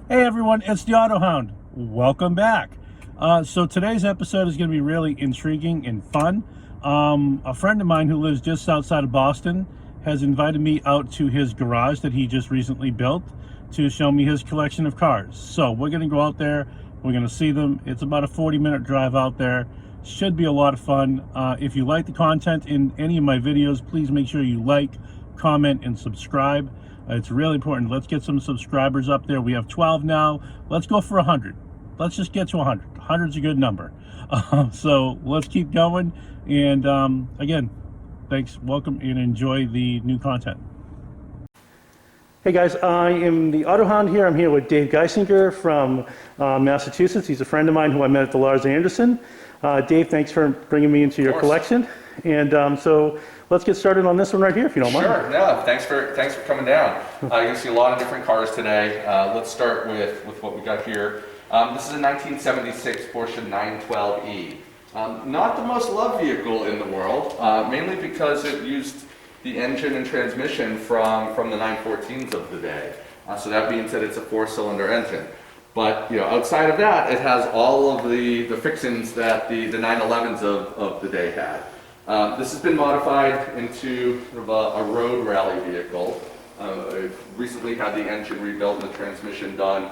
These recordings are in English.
Hey everyone, it's the Autohound. Welcome back. So today's episode is going to be really intriguing and fun. A friend of mine who lives just outside of Boston has invited me out to his garage that he just recently built to show me his collection of cars. So we're going to go out there, we're going to see them. It's about a 40-minute drive out there. Should be a lot of fun. If you like the content in any of my videos, please make sure you like, comment, and subscribe. It's really important. Let's get some subscribers up there. We have 12 now. Let's go for 100. Let's just get to 100. 100's a good number. So let's keep going. And again, thanks, welcome, and enjoy the new content. Hey guys, I am the Autohound here. I'm here with Dave Geisinger from Massachusetts. He's a friend of mine who I met at the Lars Anderson. Dave, thanks for bringing me into your collection. And so let's get started on this one right here, if you don't mind. Sure. No, thanks for coming down. You're gonna see a lot of different cars today. Let's start with what we got here. This is a 1976 Porsche 912e. Not the most loved vehicle in the world, mainly because it used the engine and transmission from the 914s of the day. So that means that it's a 4-cylinder engine. But outside of that, it has all of the fixings that the 911s of the day had. This has been modified into sort of a road rally vehicle. I've recently had the engine rebuilt and the transmission done.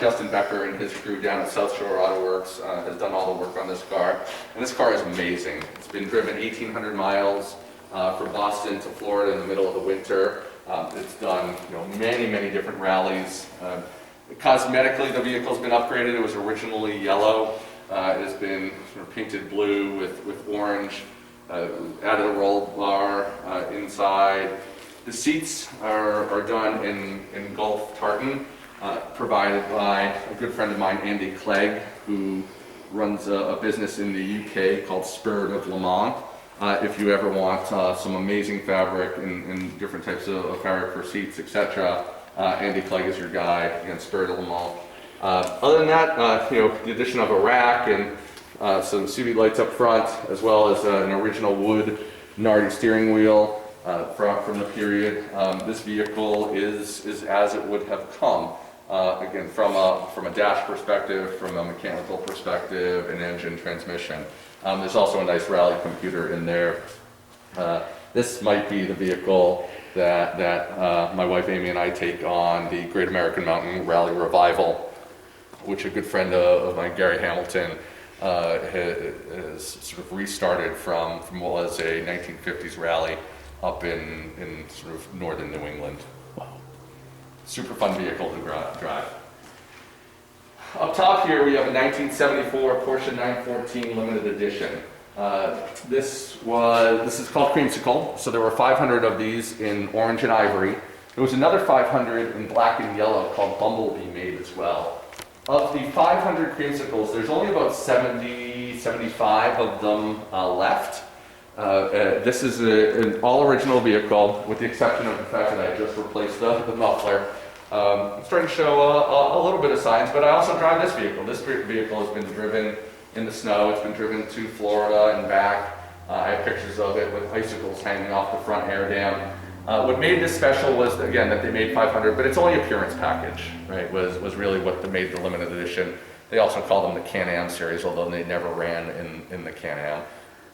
Justin Becker and his crew down at South Shore Auto Works has done all the work on this car. And this car is amazing. It's been driven 1,800 miles from Boston to Florida in the middle of the winter. It's done many different rallies. Cosmetically, the vehicle's been upgraded. It was originally yellow. It has been sort of painted blue with orange. Added a roll bar inside. The seats are done in Gulf tartan, provided by a good friend of mine, Andy Clegg, who runs a business in the UK called Spirit of LeMans. If you ever want some amazing fabric and different types of fabric for seats, etc., Andy Clegg is your guy. Again, Spirit of LeMans. Other than that, the addition of a rack and some CV lights up front, as well as an original wood Nardi steering wheel from the period. This vehicle is as it would have come. Again, from a dash perspective, from a mechanical perspective, an engine, transmission. There's also a nice rally computer in there. This might be the vehicle that my wife Amy and I take on the Great American Mountain Rally Revival, which a good friend of mine, Gary Hamilton, has sort of restarted from what was a 1950s rally up in sort of northern New England. Wow. Super fun vehicle to drive. Up top here we have a 1974 Porsche 914 limited edition. This is called Creamsicle, so there were 500 of these in orange and ivory. There was another 500 in black and yellow called Bumblebee made as well. Of the 500 creamsicles, there's only about 70, 75 of them left. This is an all-original vehicle, with the exception of the fact that I just replaced the muffler. I'm starting to show a little bit of signs, but I also drive this vehicle. This vehicle has been driven in the snow. It's been driven to Florida and back. I have pictures of it with icicles hanging off the front air dam. What made this special was, again, that they made 500, but it's only appearance package, right, was really what made the limited edition. They also call them the Can-Am series, although they never ran in the Can-Am.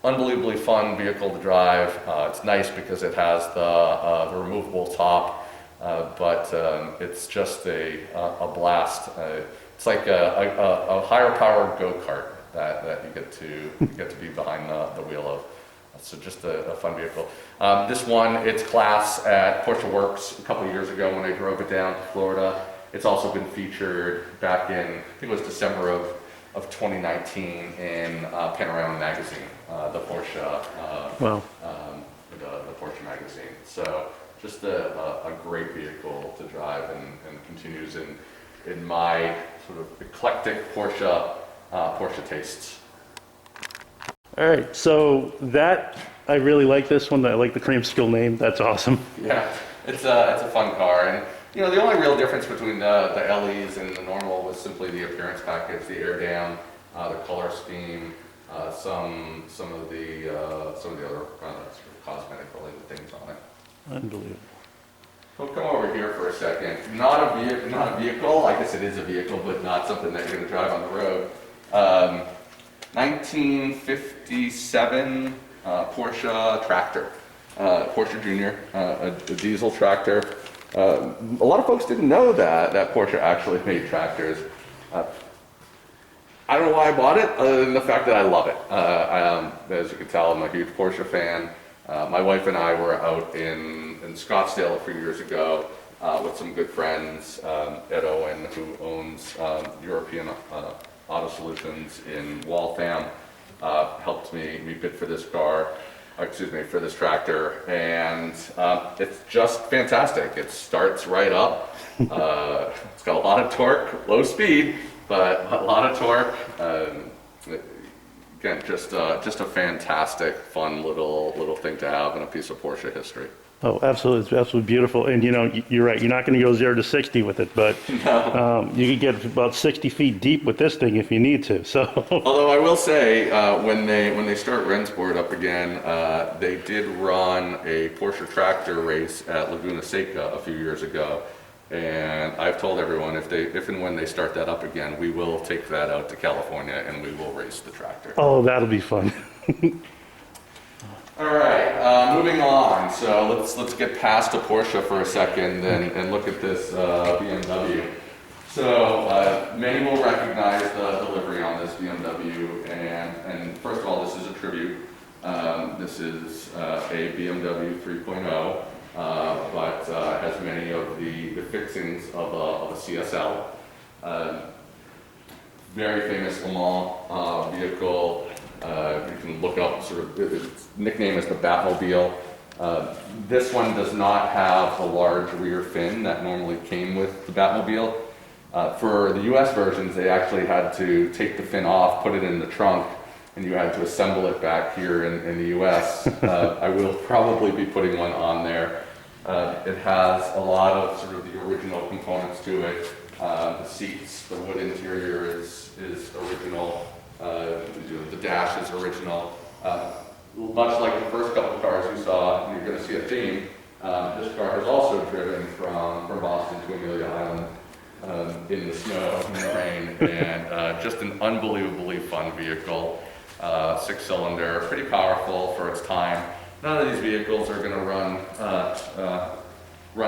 Unbelievably fun vehicle to drive. It's nice because it has the removable top, but it's just a blast. It's like a higher powered go-kart that you get to be behind the wheel of. So just a fun vehicle. This one, its class at Porsche Works a couple of years ago when I drove it down to Florida. It's also been featured back in, I think it was December of 2019 in Panorama magazine, the Porsche, Wow. the Porsche magazine. So just a great vehicle to drive and continues in my sort of eclectic Porsche tastes. All right, so I really like this one. I like the Creamsicle name. That's awesome. Yeah, it's a fun car, and the only real difference between the LEs and the normal was simply the appearance package, the air dam, the color scheme, some of the other sort of cosmetic related things on it. Unbelievable. We'll come over here for a second. Not a vehicle. I guess it is a vehicle, but not something that you're going to drive on the road. 1957 Porsche tractor, Porsche Junior, a diesel tractor. A lot of folks didn't know that Porsche actually made tractors. I don't know why I bought it, other than the fact that I love it. As you can tell, I'm a huge Porsche fan. My wife and I were out in Scottsdale a few years ago with some good friends. Ed Owen, who owns European Auto Solutions in Waltham, helped me bid for this car, for this tractor, and it's just fantastic. It starts right up. It's got a lot of torque, low speed, but a lot of torque. Again, just a fantastic, fun little thing to have in a piece of Porsche history. Oh, absolutely. It's absolutely beautiful. And you're right. You're not going to go 0 to 60 with it, but No. you could get about 60 feet deep with this thing if you need to. So, Although I will say, when they start Rennsport up again, they did run a Porsche tractor race at Laguna Seca a few years ago. And I've told everyone if and when they start that up again, we will take that out to California and we will race the tractor. oh, that'll be fun. All right, moving on. So let's get past a Porsche for a second and look at this BMW. So many will recognize the livery on this BMW, and first of all, this is a tribute. This is a BMW 3.0. But has many of the fixings of a CSL. Very famous Le Mans vehicle. You can look up its nickname is the Batmobile. This one does not have the large rear fin that normally came with the Batmobile. For the US versions, they actually had to take the fin off, put it in the trunk, and you had to assemble it back here in the US. I will probably be putting one on there. It has a lot of sort of the original components to it. The seats, the wood interior is original. The dash is original. Much like the first couple of cars you saw, and you're going to see a theme. This car has also driven from Boston to Amelia Island in the snow, in the rain, and just an unbelievably fun vehicle. 6-cylinder, pretty powerful for its time. None of these vehicles are going to run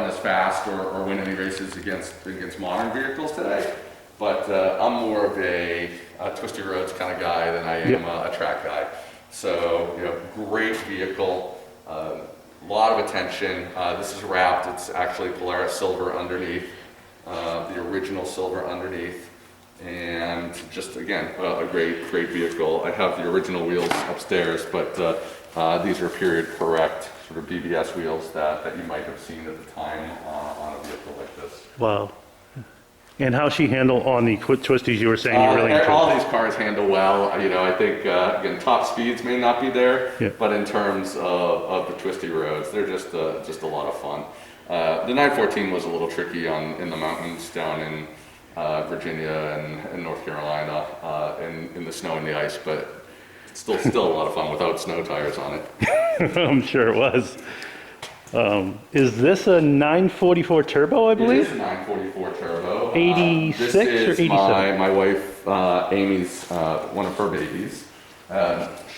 as fast or win any races against modern vehicles today. But I'm more of a twisty roads kind of guy than I am a track guy. So great vehicle, a lot of attention. This is wrapped. It's actually Polaris silver underneath, the original silver underneath. And just again, a great vehicle. I have the original wheels upstairs, but these are period correct sort of BBS wheels that you might have seen at the time on a vehicle like this. Wow. And how she handle on the twisties you were saying you really enjoyed? All these cars handle well. I think again top speeds may not be there, but in terms of the twisty roads, they're just a lot of fun. The 914 was a little tricky in the mountains down in Virginia and North Carolina in the snow and the ice, but still a lot of fun without snow tires on it. I'm sure it was. Is this a 944 turbo, I believe? It is a 944 turbo. 86 this or is 87? my wife Amy's one of her babies.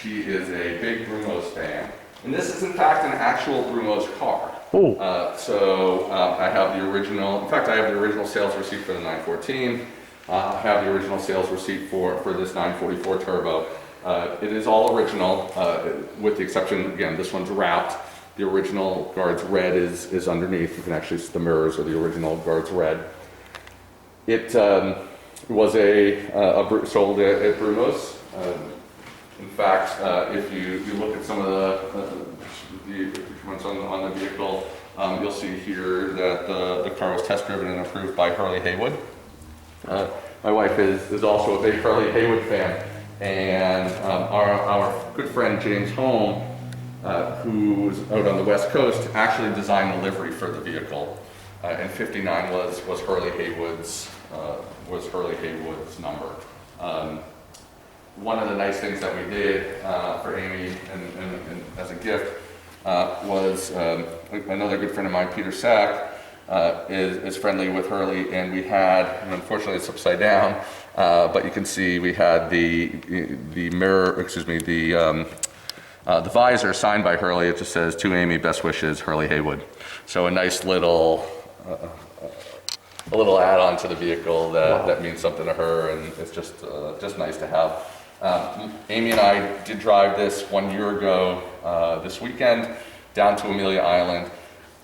She is a big Brumos fan, and this is in fact an actual Brumos car. Oh. I have the original. In fact, I have the original sales receipt for the 914. I have the original sales receipt for this 944 turbo. It is all original, with the exception, again, this one's wrapped. The original guard's red is underneath. You can actually see the mirrors of the original guard's red. It was sold at Brumos. In fact, if you look at some of the accoutrements on the vehicle, you'll see here that the car was test driven and approved by Hurley Haywood. My wife is also a big Hurley Haywood fan, and our good friend James Holm, who's out on the West Coast, actually designed the livery for the vehicle. And 59 was Hurley Haywood's number. One of the nice things that we did for Amy and as a gift was another good friend of mine, Peter Sack, is friendly with Hurley, and we had, and unfortunately it's upside down, but you can see we had the mirror, excuse me, the visor signed by Hurley. It just says, "To Amy, best wishes, Hurley Haywood." So a nice little, a little add-on to the vehicle that means something to her, and it's just nice to have. Amy and I did drive this 1 year ago this weekend down to Amelia Island.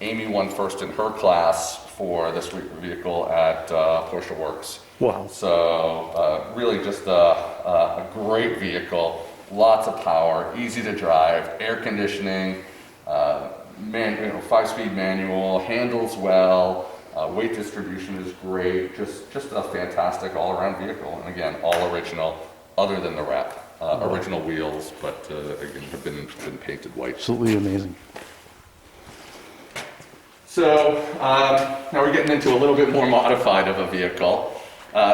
Amy won first in her class for this vehicle at Porsche Works. Wow. So really just a great vehicle, lots of power, easy to drive, air conditioning, 5-speed manual, handles well, weight distribution is great, just a fantastic all-around vehicle. And again, all original, other than the wrap. Original wheels, but again, have been painted white. Absolutely amazing. So now we're getting into a little bit more modified of a vehicle.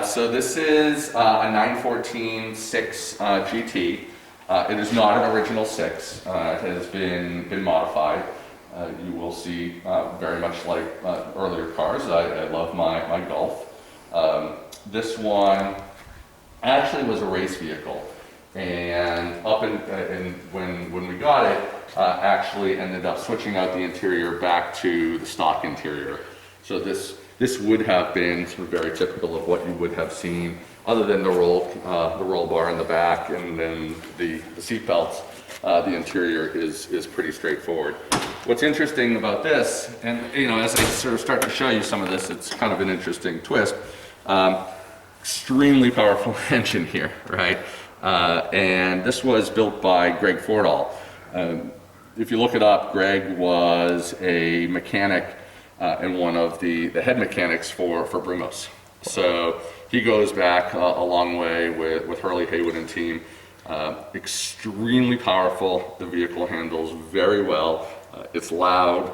So this is a 914 6 GT. It is not an original 6. It has been modified. You will see very much like earlier cars. I love my Golf. This one actually was a race vehicle, and when we got it, actually ended up switching out the interior back to the stock interior. So this would have been sort of very typical of what you would have seen, other than the roll bar in the back and then the seat belts. The interior is pretty straightforward. What's interesting about this, and as I sort of start to show you some of this, it's kind of an interesting twist. Extremely powerful engine here, right? And this was built by Greg Fordall. If you look it up, Greg was a mechanic and one of the head mechanics for Brumos. So he goes back a long way with Hurley Haywood and team. Extremely powerful. The vehicle handles very well. It's loud,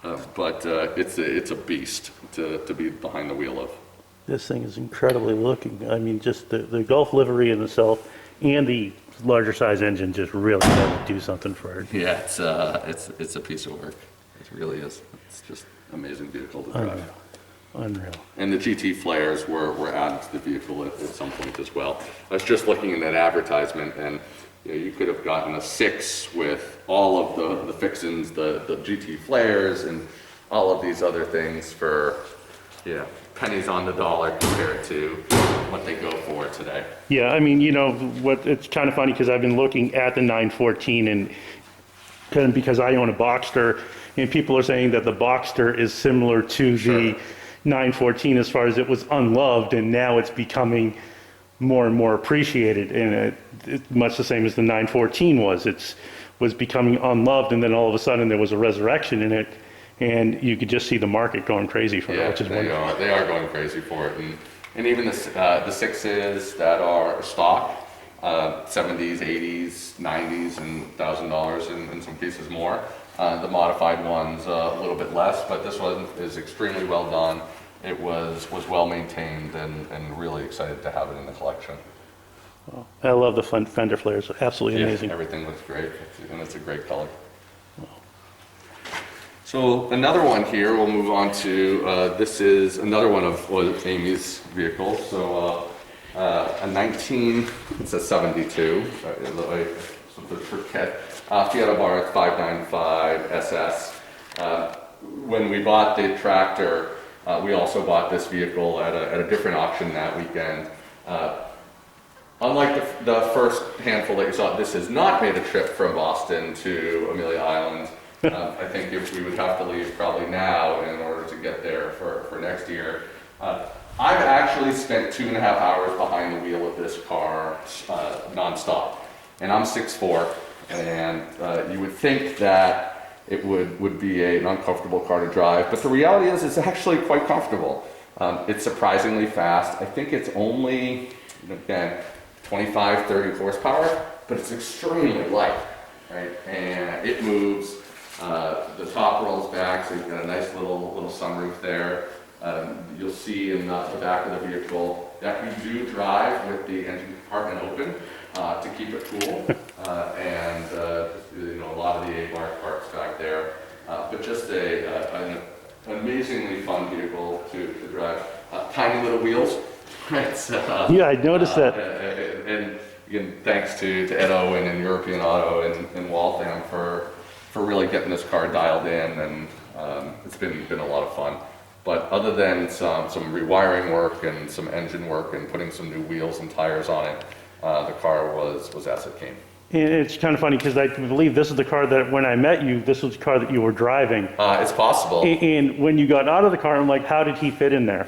but it's a beast to be behind the wheel of. This thing is incredibly looking. I mean, just the Golf livery in itself and the larger size engine just really had to do something for it. Yeah, it's a piece of work. It really is. It's just an amazing vehicle to drive. Unreal. And the GT flares were added to the vehicle at some point as well. I was just looking at that advertisement, and you could have gotten a 6 with all of the fixins, the GT flares, and all of these other things for pennies on the dollar compared to what they go for today. Yeah, I mean, it's kind of funny because I've been looking at the 914 and because I own a Boxster, and people are saying that the Boxster is similar to the 914 as far as it was unloved, and now it's becoming more and more appreciated, and it's much the same as the 914 was. It was becoming unloved, and then all of a sudden there was a resurrection in it, and you could just see the market going crazy for it, which is wonderful. They are going crazy for it, and even the 6s that are stock, 70s, 80s, 90s, and $1,000 in some cases more. The modified one's a little bit less, but this one is extremely well done. It was well maintained, and really excited to have it in the collection. Oh, I love the fender flares. Absolutely amazing. Everything looks great, and it's a great color. So another one here, we'll move on to, this is another one of Amy's vehicles. So a 19, it's a 72, for Ket, Fiat Abarth 595 SS. When we bought the tractor, we also bought this vehicle at a different auction that weekend. Unlike the first handful that you saw, this has not made a trip from Boston to Amelia Island. I think we would have to leave probably now in order to get there for next year. I've actually spent 2.5 hours behind the wheel of this car nonstop, and I'm 6'4", and you would think that it would be an uncomfortable car to drive, but the reality is it's actually quite comfortable. It's surprisingly fast. I think it's only, again, 25, 30 horsepower, but it's extremely light, right? And it moves. The top rolls back, so you've got a nice little sunroof there. You'll see in the back of the vehicle that we do drive with the engine compartment open to keep it cool, and a lot of the A-bar parts back there. But just a an amazingly fun vehicle to drive. Tiny little wheels, right? So, yeah, I noticed that. And again, thanks to Ed Owen and European Auto and Waltham for really getting this car dialed in, and it's been a lot of fun. But other than some rewiring work and some engine work and putting some new wheels and tires on it, the car was as it came. And it's kind of funny because I believe this is the car that when I met you, this was the car that you were driving. It's possible. And when you got out of the car, I'm like, how did he fit in there?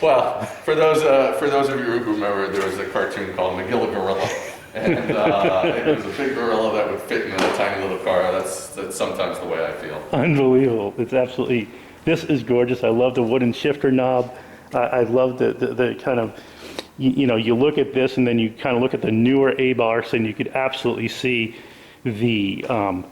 Well, for those of you who remember, there was a cartoon called McGilla Gorilla. And it was a big gorilla that would fit in a tiny little car. That's sometimes the way I feel. Unbelievable. It's absolutely, this is gorgeous. I love the wooden shifter knob. I love the kind of, you know, you look at this and then you kind of look at the newer Abarths and you could absolutely see the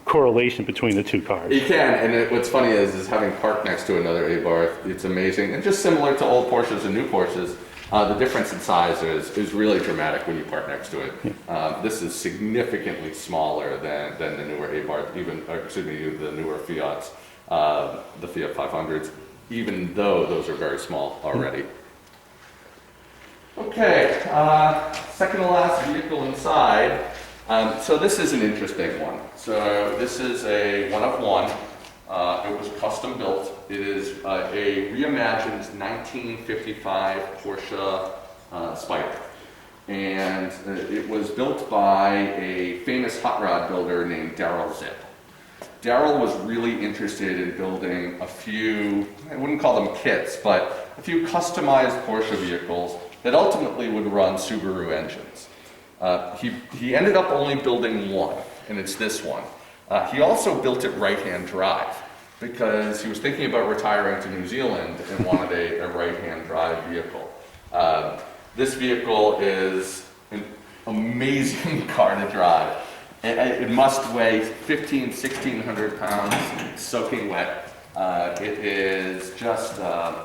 correlation between the two cars. You can, and what's funny is having parked next to another Abarth, it's amazing. And just similar to old Porsches and new Porsches, the difference in size is really dramatic when you park next to it. Yeah. This is significantly smaller than the newer Abarth, the newer Fiats, the Fiat 500s, even though those are very small already. Okay, second to last vehicle inside. So this is an interesting one. So this is a one of one. It was custom built. It is a reimagined 1955 Porsche Spider. And it was built by a famous hot rod builder named Darrell Zip. Darrell was really interested in building a few, I wouldn't call them kits, but a few customized Porsche vehicles that ultimately would run Subaru engines. He ended up only building one, and it's this one. He also built it right-hand drive because he was thinking about retiring to New Zealand and wanted a right-hand drive vehicle. This vehicle is an amazing car to drive. It must weigh 1,600 pounds, soaking wet. It is just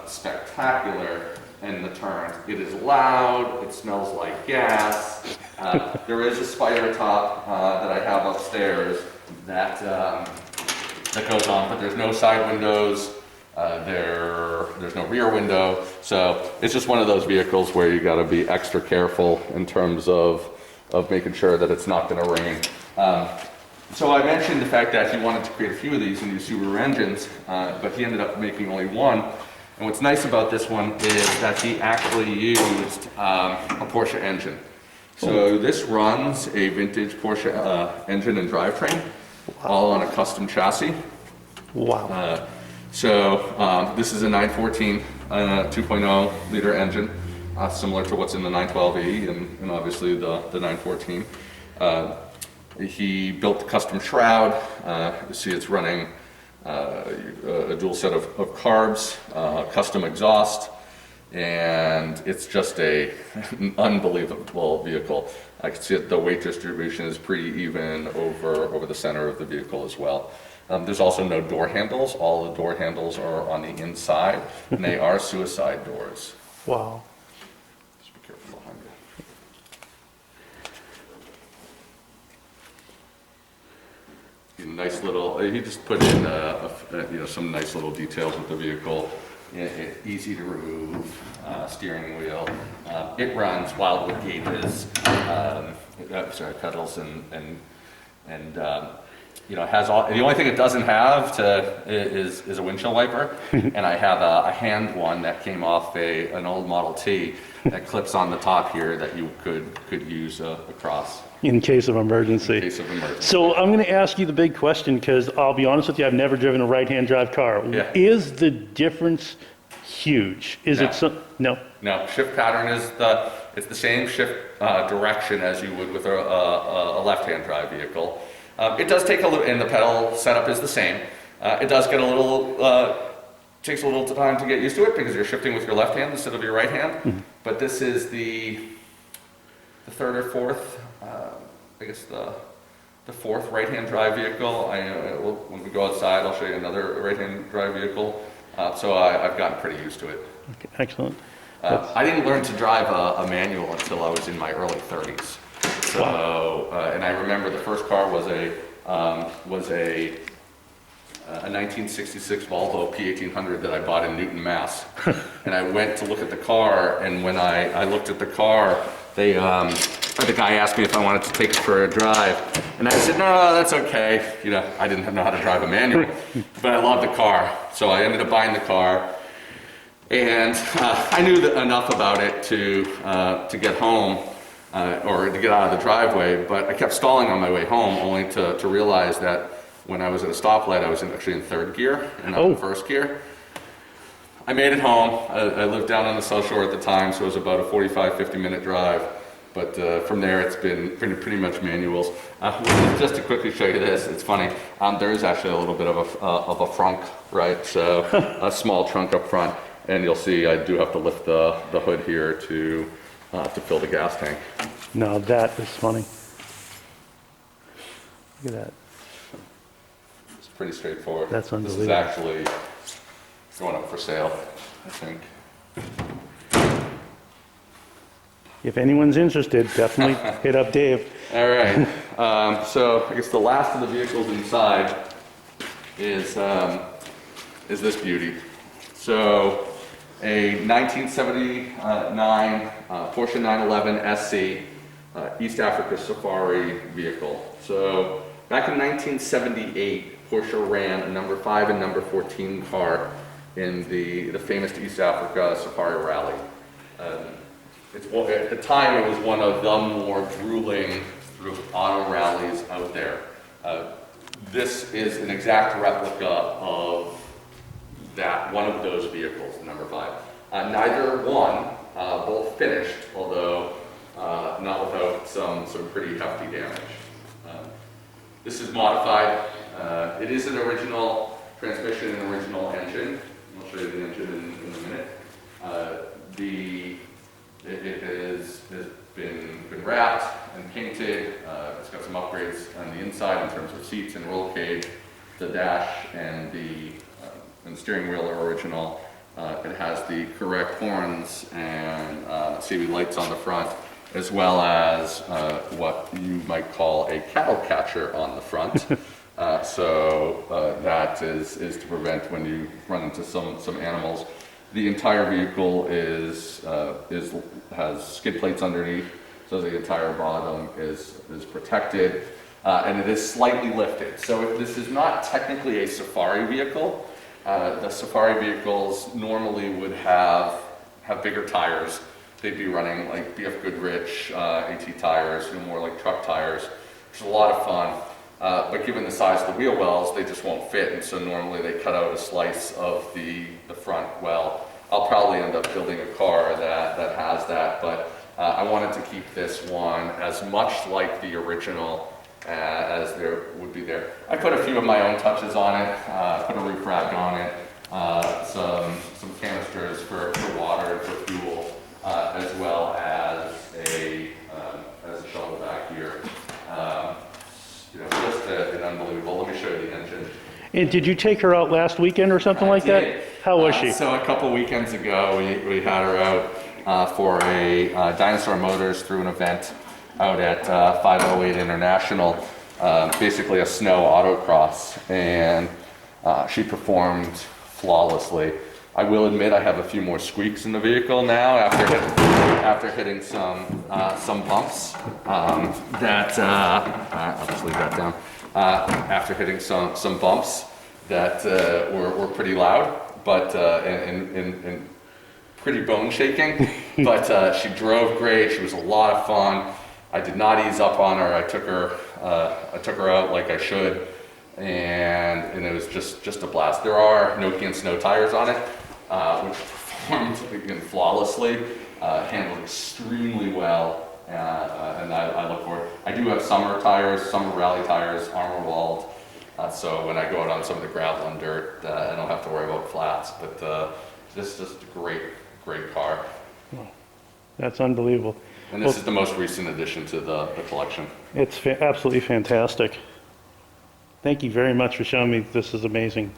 spectacular in the turns. It is loud, it smells like gas. There is a spider top that I have upstairs that goes on, but there's no side windows, there's no rear window, so it's just one of those vehicles where you gotta be extra careful in terms of making sure that it's not gonna rain. So I mentioned the fact that he wanted to create a few of these and use Subaru engines, but he ended up making only one. And what's nice about this one is that he actually used a Porsche engine. So this runs a vintage Porsche engine and drivetrain, all on a custom chassis. Wow. This is a 914 2.0 liter engine, similar to what's in the 912E and obviously the 914. He built the custom shroud. You see it's running a dual set of carbs, custom exhaust, and it's just an unbelievable vehicle. I can see that the weight distribution is pretty even over the center of the vehicle as well. There's also no door handles. All the door handles are on the inside, and they are suicide doors. Wow. Just be careful behind you. Nice little, he just put in some nice little details with the vehicle. Easy to remove steering wheel. It runs Wildwood gauges, pedals, and has all. The only thing it doesn't have is a windshield wiper, and I have a hand one that came off an old Model T that clips on the top here that you could use across. In case of emergency. In case of emergency. So I'm going to ask you the big question because I'll be honest with you, I've never driven a right-hand drive car. Yeah. Is the difference huge? Is it some? No. No. Shift pattern it's the same shift direction as you would with a left-hand drive vehicle. It does take a little, and the pedal setup is the same. It does get takes a little time to get used to it because you're shifting with your left hand instead of your right hand. Mm-hmm. But this is the third or fourth, I guess the fourth right-hand drive vehicle. When we go outside, I'll show you another right-hand drive vehicle. So I've gotten pretty used to it. Okay, excellent. I didn't learn to drive a manual until I was in my early 30s. So, wow. And I remember the first car was a a 1966 Volvo P1800 that I bought in Newton, Mass. And I went to look at the car, and when I looked at the car, the guy asked me if I wanted to take it for a drive. And I said, no, that's okay. You know, I didn't know how to drive a manual, but I loved the car. So I ended up buying the car. And I knew enough about it to get home, or to get out of the driveway, but I kept stalling on my way home, only to realize that when I was at a stoplight, I was actually in third gear and not in first gear. I made it home. I lived down on the South Shore at the time, so it was about a 45-50 minute drive. But from there, it's been pretty much manuals. Just to quickly show you this, it's funny. There is actually a little bit of a frunk, right? So a small trunk up front, and you'll see I do have to lift the hood here to fill the gas tank. Now that is funny. Look at that. It's pretty straightforward. That's unbelievable. This is actually going up for sale, I think. If anyone's interested, definitely hit up Dave. All right. So I guess the last of the vehicles inside is this beauty. So a 1979 Porsche 911 SC East Africa Safari vehicle. So back in 1978, Porsche ran a number 5 and number 14 car in the famous East Africa Safari Rally. At the time, it was one of the more grueling auto rallies out there. This is an exact replica of one of those vehicles, number 5. Neither one, both finished, although not without some pretty hefty damage. This is modified. It is an original transmission and original engine. I'll show you the engine in a minute. It has been wrapped and painted. It's got some upgrades on the inside in terms of seats and roll cage. The dash and the steering wheel are original. It has the correct horns and CV lights on the front, as well as what you might call a cattle catcher on the front. That is to prevent when you run into some animals. The entire vehicle has skid plates underneath, so the entire bottom is protected, and it is slightly lifted. So this is not technically a safari vehicle. The safari vehicles normally would have bigger tires. They'd be running like BF Goodrich AT tires, more like truck tires, which is a lot of fun. But given the size of the wheel wells, they just won't fit, and so normally they cut out a slice of the front well. I'll probably end up building a car that has that, but I wanted to keep this one as much like the original as there would be there. I put a few of my own touches on it, put a roof rack on it, some canisters for water and for fuel, as well as a shovel back here. Just an unbelievable. Let me show you the engine. And did you take her out last weekend or something like that? How was she? So a couple weekends ago, we had her out for a Dinosaur Motors through an event out at 508 International, basically a snow autocross, and she performed flawlessly. I will admit I have a few more squeaks in the vehicle now after hitting some bumps. I'll just leave that down. After hitting some bumps that were pretty loud, but and pretty bone shaking. But she drove great. She was a lot of fun. I did not ease up on her. I took her out like I should, and it was just a blast. There are Nokian snow tires on it, which performed again flawlessly, handled extremely well. And I look forward. I do have summer tires, summer rally tires, armor walled. So when I go out on some of the gravel and dirt, I don't have to worry about flats. But this is just a great car. That's unbelievable. And this is the most recent addition to the collection. It's absolutely fantastic. Thank you very much for showing me. This is amazing.